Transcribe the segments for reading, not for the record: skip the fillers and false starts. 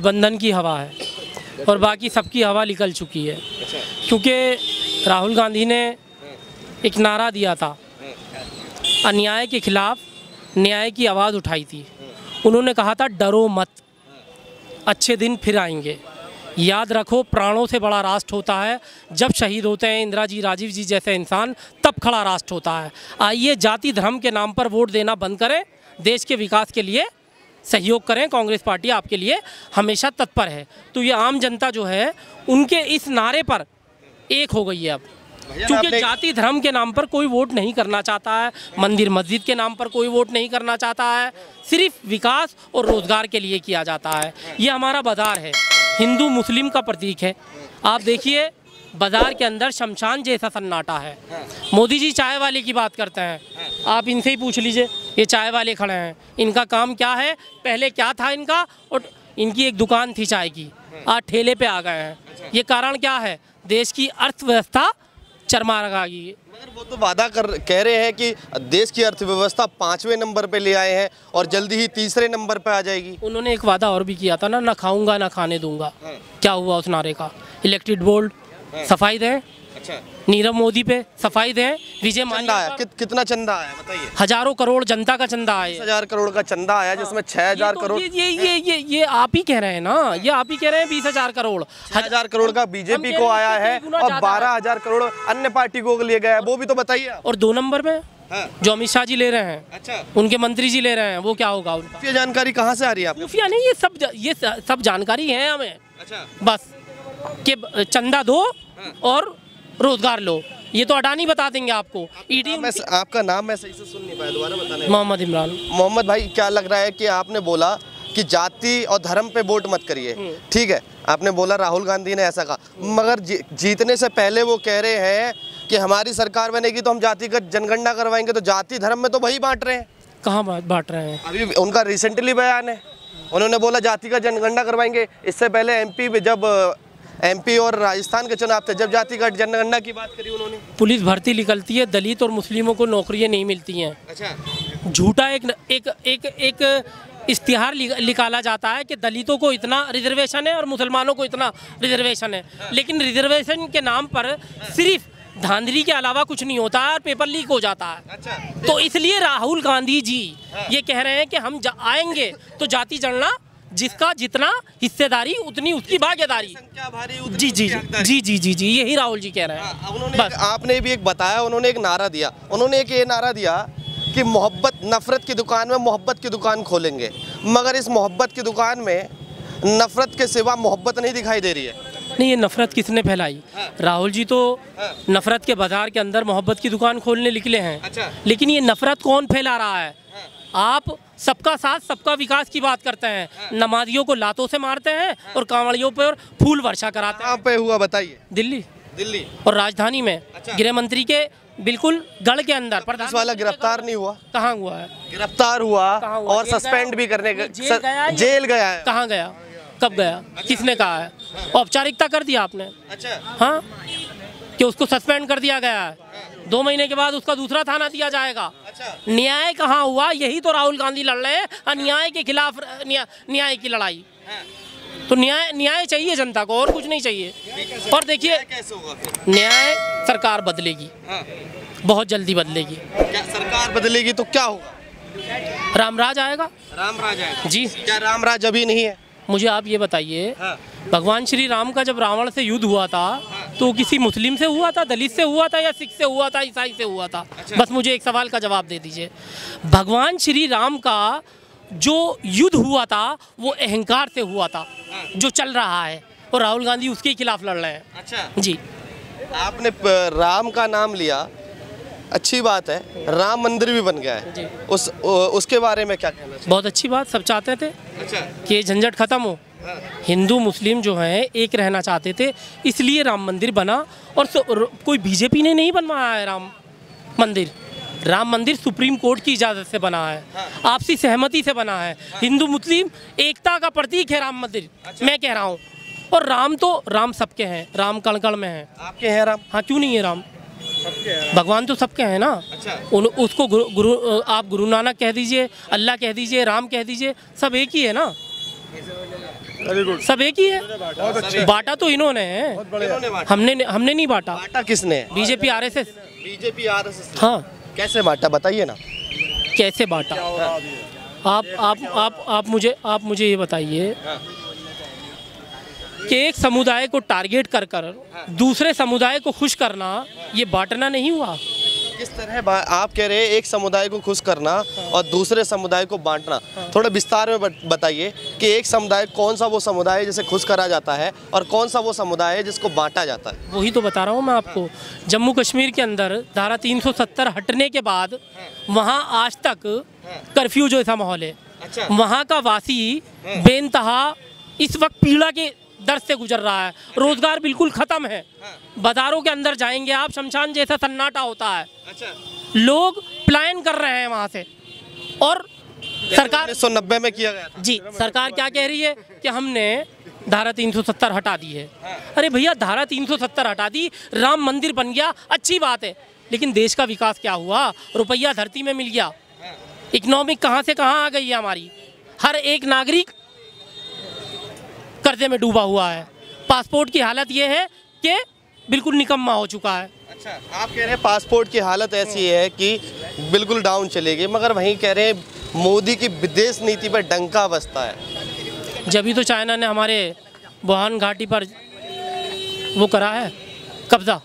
गठबंधन की हवा है और बाकी सबकी हवा निकल चुकी है। क्योंकि राहुल गांधी ने एक नारा दिया था, अन्याय के खिलाफ न्याय की आवाज़ उठाई थी। उन्होंने कहा था डरो मत, अच्छे दिन फिर आएंगे। याद रखो, प्राणों से बड़ा राष्ट्र होता है जब शहीद होते हैं इंदिरा जी, राजीव जी जैसे इंसान, तब खड़ा राष्ट्र होता है। आइए जाति धर्म के नाम पर वोट देना बंद करें, देश के विकास के लिए सहयोग करें। कांग्रेस पार्टी आपके लिए हमेशा तत्पर है। तो ये आम जनता जो है उनके इस नारे पर एक हो गई है अब, क्योंकि जाति धर्म के नाम पर कोई वोट नहीं करना चाहता है, मंदिर मस्जिद के नाम पर कोई वोट नहीं करना चाहता है, सिर्फ विकास और रोजगार के लिए किया जाता है। ये हमारा बाजार है, हिंदू मुस्लिम का प्रतीक है। आप देखिए बाजार के अंदर शमशान जैसा सन्नाटा है। मोदी जी चाय वाले की बात करते हैं, आप इनसे ही पूछ लीजिए, ये चाय वाले खड़े हैं, इनका काम क्या है, पहले क्या था इनका, और इनकी एक दुकान थी चाय की, आज ठेले पे आ गए हैं। ये कारण क्या है? देश की अर्थव्यवस्था चरमरा गई है। मगर वो तो वादा कह रहे हैं कि देश की अर्थव्यवस्था 5वें नंबर पे ले आए हैं और जल्दी ही 3रे नंबर पे आ जाएगी। उन्होंने एक वादा और भी किया था ना खाऊंगा ना खाने दूंगा। क्या हुआ उस नारे का? इलेक्ट्रिक बोर्ड सफाई दें, अच्छा, नीरव मोदी पे सफाई दें, विजय माल्या आया कितना चंदा आया बताइए? हजारों करोड़ जनता का चंदा आया, 20,000 करोड़ का चंदा आया, जिसमें 6,000 करोड़ ये आप ही कह रहे हैं ना, ये आप ही कह रहे हैं 20,000 करोड़, 1,000 करोड़ का बीजेपी को आया है और 12,000 करोड़ अन्य पार्टी को लिए गया है, वो भी तो बताइए। और 2 नंबर में जो अमित शाह जी ले रहे हैं, अच्छा, उनके मंत्री जी ले रहे हैं, वो क्या होगा? ये जानकारी कहाँ से आ रही है? खुफिया नहीं, ये सब जानकारी है हमें। अच्छा, बस कि चंदा दो और रोजगार लो, ये तो अडानी बता देंगे आपको। ईडी आपका नाम मैं सही से सुन नहीं पाया, दोबारा बताना। मोहम्मद इमरान। मोहम्मद भाई, क्या लग रहा है कि आपने बोला कि जाति और धर्म पे वोट मत करिए, ठीक है, आपने बोला राहुल गांधी ने ऐसा कहा, मगर जीतने से पहले वो कह रहे हैं कि हमारी सरकार बनेगी तो हम जातिगत जनगणना करवाएंगे, तो जाति धर्म में तो वही बांट रहे हैं। कहाँ बांट रहे हैं? अभी उनका रिसेंटली बयान है, उन्होंने बोला जातिगत जनगणना करवाएंगे। इससे पहले एमपी और राजस्थान के चुनाव थे, जब जातिगत जनगणना की बात करी उन्होंने। पुलिस भर्ती निकलती है, दलित और मुस्लिमों को नौकरियां नहीं मिलती हैं। अच्छा, झूठा एक इश्तिहार निकाला जाता है कि दलितों को इतना रिजर्वेशन है और मुसलमानों को इतना रिजर्वेशन है, लेकिन रिजर्वेशन के नाम पर सिर्फ धांधली के अलावा कुछ नहीं होता है और पेपर लीक हो जाता है। अच्छा, तो इसलिए राहुल गांधी जी ये कह रहे हैं कि हम आएंगे तो जाति जनगणना, जिसका जितना हिस्सेदारी उतनी उसकी भागीदारी। जी जी जी जी जी जी, यही राहुल जी कह रहे हैं। आपने भी एक बताया, उन्होंने एक नारा दिया, उन्होंने एक ये नारा दिया कि मोहब्बत, नफरत की दुकान में मोहब्बत की दुकान खोलेंगे, मगर इस मोहब्बत की दुकान में नफरत के सिवा मोहब्बत नहीं दिखाई दे रही है। नहीं, ये नफरत किसने फैलाई? राहुल जी तो नफरत के बाजार के अंदर मोहब्बत की दुकान खोलने निकले हैं। अच्छा। लेकिन ये नफरत कौन फैला रहा है? आप सबका साथ सबका विकास की बात करते हैं, नमाजियों को लातों से मारते हैं और कांवड़ियों पर फूल वर्षा कराते हैं। कहाँ पे हुआ बताइए? दिल्ली और राजधानी में। अच्छा। गृह मंत्री के बिल्कुल गढ़ के अंदर। पुलिस वाला गिरफ्तार नहीं हुआ? कहाँ हुआ है? गिरफ्तार हुआ और सस्पेंड भी करने का, जेल गया है। कहाँ गया? कब गया? किसने कहा है? औपचारिकता कर दिया आपने। अच्छा, हाँ, कि उसको सस्पेंड कर दिया गया है, 2 महीने के बाद उसका दूसरा थाना दिया जाएगा। अच्छा। न्याय कहाँ हुआ? यही तो राहुल गांधी लड़ रहे हैं, अन्याय के खिलाफ न्याय की लड़ाई। तो न्याय चाहिए जनता को, और कुछ नहीं चाहिए। और देखिए, न्याय सरकार बदलेगी, बहुत जल्दी बदलेगी। क्या सरकार बदलेगी तो क्या होगा? रामराज आएगा। रामराज आएगा जी? क्या रामराज अभी नहीं है? मुझे आप ये बताइए, भगवान श्री राम का जब रावण से युद्ध हुआ था तो किसी मुस्लिम से हुआ था, दलित से हुआ था, या सिख से हुआ था, ईसाई से हुआ था? अच्छा। बस मुझे एक सवाल का जवाब दे दीजिए। भगवान श्री राम का जो युद्ध हुआ था वो अहंकार से हुआ था, जो चल रहा है, और राहुल गांधी उसके खिलाफ लड़ रहे हैं। अच्छा जी। आपने राम का नाम लिया, अच्छी बात है, राम मंदिर भी बन गया है, उसके बारे में क्या कहना चाहिए? बहुत अच्छी बात, सब चाहते थे। अच्छा। कि झंझट खत्म हो। हिंदू मुस्लिम जो हैं एक रहना चाहते थे, इसलिए राम मंदिर बना। और कोई बीजेपी ने नहीं बनवाया है राम मंदिर। राम मंदिर सुप्रीम कोर्ट की इजाज़त से बना है, आपसी सहमति से बना है। हिंदू मुस्लिम एकता का प्रतीक है राम मंदिर। अच्छा। मैं कह रहा हूँ, और राम सबके हैं, राम कण कण में है। आपके हैं राम? हाँ, क्यों नहीं है राम? भगवान तो सबके हैं ना। अच्छा। उसको आप गुरु नानक कह दीजिए, अल्लाह कह दीजिए, राम कह दीजिए, सब एक ही है ना। सब एक ही है। बांटा तो इन्होंने है, इन्होंने बांटा। हमने नहीं बांटा। बांटा किसने? BJP RSS. BJP RSS. हाँ, कैसे बांटा बताइए ना। कैसे बांटा? आप मुझे ये बताइए कि एक समुदाय को टारगेट कर दूसरे समुदाय को खुश करना, ये बांटना नहीं हुआ? किस तरह आप कह रहे हैं एक समुदाय को खुश करना और दूसरे समुदाय को बांटना? थोड़ा विस्तार में बताइए कि एक समुदाय कौन सा वो समुदाय है जिसे खुश करा जाता है और कौन सा वो समुदाय है जिसको बांटा जाता है? वही तो बता रहा हूँ मैं आपको। जम्मू कश्मीर के अंदर धारा 370 हटने के बाद वहाँ आज तक कर्फ्यू जैसा माहौल है। अच्छा। वहाँ का वासी बेइंतहा इस वक्त पीड़ा के दर्द से गुजर रहा है। रोजगार बिल्कुल खत्म है। बाजारों के अंदर जाएंगे आप, शमशान जैसा सन्नाटा होता है। अच्छा। लोग प्लान कर रहे हैं वहाँ से। और सरकार 1990 में किया गया था। जी, सरकार क्या कह रही है कि हमने धारा 370 हटा दी है। अरे भैया, धारा 370 हटा दी, राम मंदिर बन गया, अच्छी बात है, लेकिन देश का विकास क्या हुआ? रुपया धरती में मिल गया। इकोनॉमिक कहाँ से कहाँ आ गई है हमारी। हर एक नागरिक कर्जे में डूबा हुआ है। पासपोर्ट की हालत ये है कि बिल्कुल निकम्मा हो चुका है। अच्छा, आप कह रहे हैं पासपोर्ट की हालत ऐसी है कि बिल्कुल डाउन चलेगी, मगर वहीं कह रहे हैं मोदी की विदेश नीति पर डंका बजता है। जब ही तो चाइना ने हमारे वुहान घाटी पर वो करा है कब्जा,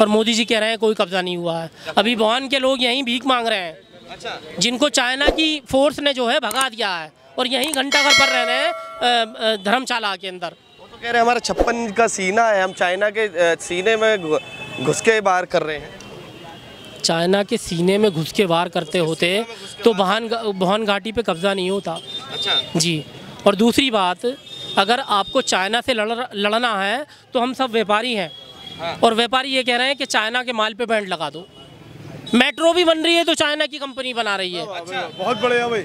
और मोदी जी कह रहे हैं कोई कब्जा नहीं हुआ है। अभी वुहान के लोग यहीं भीख मांग रहे हैं। अच्छा। जिनको चाइना की फोर्स ने जो है भगा दिया है, और यहीं घंटा घर पर रह रहे हैं धर्मशाला के अंदर। वो तो कह रहे हैं हमारा 56 का सीना है, हम चाइना के सीने में घुस के वार कर रहे हैं। चाइना के सीने में घुस के वार करते होते तो वुहान घाटी पे कब्जा नहीं होता। अच्छा जी। और दूसरी बात, अगर आपको चाइना से लड़ना है तो हम सब व्यापारी हैं। हाँ। और व्यापारी ये कह रहे हैं कि चाइना के माल पे बैंड लगा दो। मेट्रो भी बन रही है तो चाइना की कंपनी बना रही है। अच्छा। बहुत बढ़िया भाई।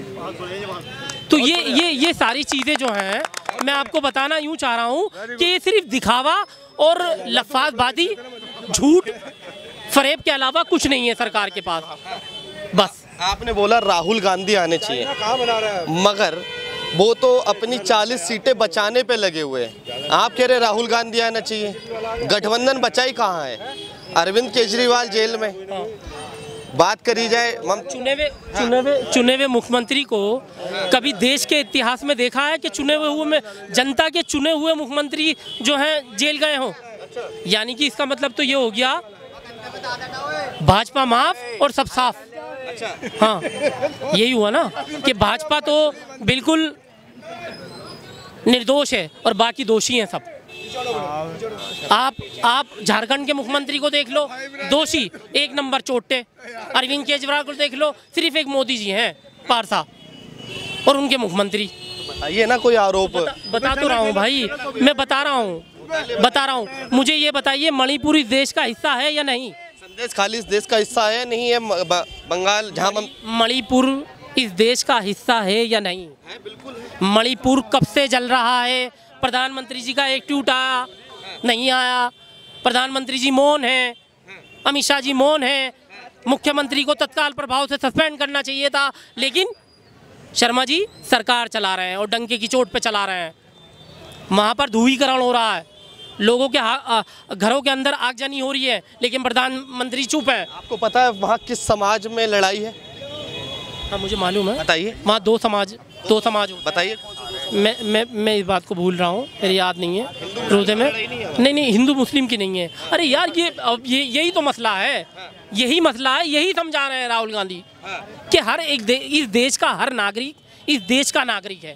तो ये सारी चीज़ें जो हैं, मैं आपको बताना यूँ चाह रहा हूँ कि ये सिर्फ दिखावा और लफाजबाजी, झूठ, फरेब के अलावा कुछ नहीं है सरकार के पास। बस। आपने बोला राहुल गांधी आने चाहिए, कहाँ बना रहा है? मगर वो तो अपनी 40 सीटें बचाने पे लगे हुए हैं। आप कह रहे राहुल गांधी आना चाहिए, गठबंधन बचाई कहाँ है? अरविंद केजरीवाल जेल में। बात करी जाए चुने हुए मुख्यमंत्री को कभी देश के इतिहास में देखा है कि चुने हुए में जनता के चुने हुए मुख्यमंत्री जो हैं जेल गए हों? यानी कि इसका मतलब तो ये हो गया भाजपा माफ और सब साफ। अच्छा। हाँ, यही हुआ ना कि भाजपा तो बिल्कुल निर्दोष है और बाकी दोषी हैं सब। आप झारखंड के मुख्यमंत्री को देख लो, दोषी एक नंबर चोटे। अरविंद केजरीवाल को देख लो, सिर्फ एक मोदी जी हैं पारसा और उनके मुख्यमंत्री। बताइए ना कोई आरोप। बता तो रहा हूँ भाई, मैं बता रहा हूँ। मुझे ये बताइए, मणिपुर इस देश का हिस्सा है या नहीं? संदेश खाली इस देश का हिस्सा है नहीं है? बंगाल जहाँ मणिपुर इस देश का हिस्सा है या नहीं है? बिल्कुल। मणिपुर कब से जल रहा है? प्रधानमंत्री जी का एक ट्वीट आया, नहीं आया। प्रधानमंत्री जी मौन हैं, अमित शाह जी मौन हैं। मुख्यमंत्री को तत्काल प्रभाव से सस्पेंड करना चाहिए था, लेकिन शर्मा जी सरकार चला रहे हैं और डंके की चोट पे चला रहे हैं। वहाँ पर ध्रुवीकरण हो रहा है, लोगों के घरों के अंदर आगजनी हो रही है, लेकिन प्रधानमंत्री चुप है। आपको पता है वहाँ किस समाज में लड़ाई है? हाँ, मुझे मालूम है। बताइए। वहाँ दो समाज बताइए। मैं इस बात को भूल रहा हूँ, मेरी याद नहीं है रोज़े में। नहीं, हिंदू मुस्लिम की नहीं है। अरे यार, यही तो मसला है, यही समझा रहे हैं राहुल गांधी कि हर एक इस देश का हर नागरिक इस देश का नागरिक है।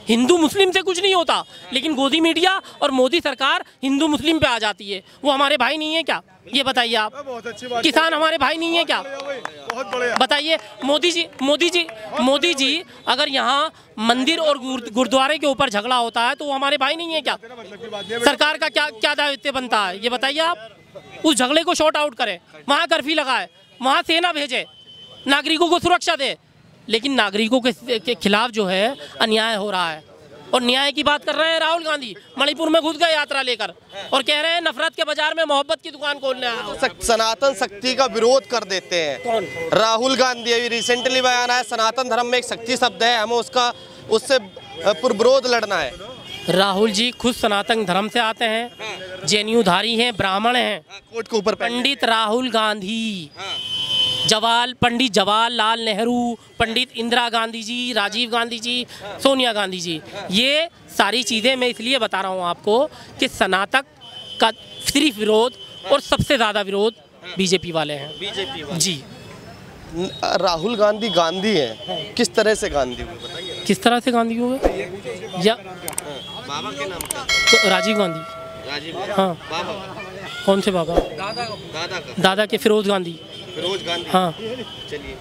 हिंदू मुस्लिम से कुछ नहीं होता, लेकिन गोदी मीडिया और मोदी सरकार हिंदू मुस्लिम पे आ जाती है। वो हमारे भाई नहीं है क्या? ये बताइए आप। बहुत अच्छी बात। किसान हमारे भाई नहीं है क्या? बहुत बढ़िया। बताइए। मोदी जी अगर यहाँ मंदिर और गुरुद्वारे के ऊपर झगड़ा होता है तो वो हमारे भाई नहीं है क्या? सरकार का क्या दायित्व बनता है, ये बताइए आप। उस झगड़े को शॉर्ट आउट करे, वहाँ कर्फ्यू लगाए, वहाँ सेना भेजे, नागरिकों को सुरक्षा दे। लेकिन नागरिकों के खिलाफ जो है अन्याय हो रहा है, और न्याय की बात कर रहे हैं राहुल गांधी। मणिपुर में घुस गए यात्रा लेकर और कह रहे हैं नफरत के बाजार में मोहब्बत की दुकान खोलने आया। सनातन शक्ति का विरोध कर देते हैं। कौन? राहुल गांधी। अभी रिसेंटली बयान आया, सनातन धर्म में एक शक्ति शब्द है, हमें उससे पुरविरोध लड़ना है। राहुल जी खुद सनातन धर्म से आते हैं, जेएनयू धारी हैं, ब्राह्मण हैं। कोट के ऊपर पहन पंडित राहुल गांधी, पंडित जवाहरलाल नेहरू, पंडित इंदिरा गांधी जी, राजीव गांधी जी, सोनिया गांधी जी, ये सारी चीज़ें मैं इसलिए बता रहा हूँ आपको कि सनातक का सिर्फ विरोध और सबसे ज़्यादा विरोध बीजेपी वाले हैं। बीजेपी वाले जी। राहुल गांधी गांधी हैं, किस तरह से गांधी हुए बताइए? किस तरह से गांधी हुए? या बाबा के नाम क्या? तो राजीव गांधी। राजीव हाँ। बाबा कौन से बाबा? दादा का दादा के फिरोज गांधी। फिरोज गांधी। हाँ। चलिए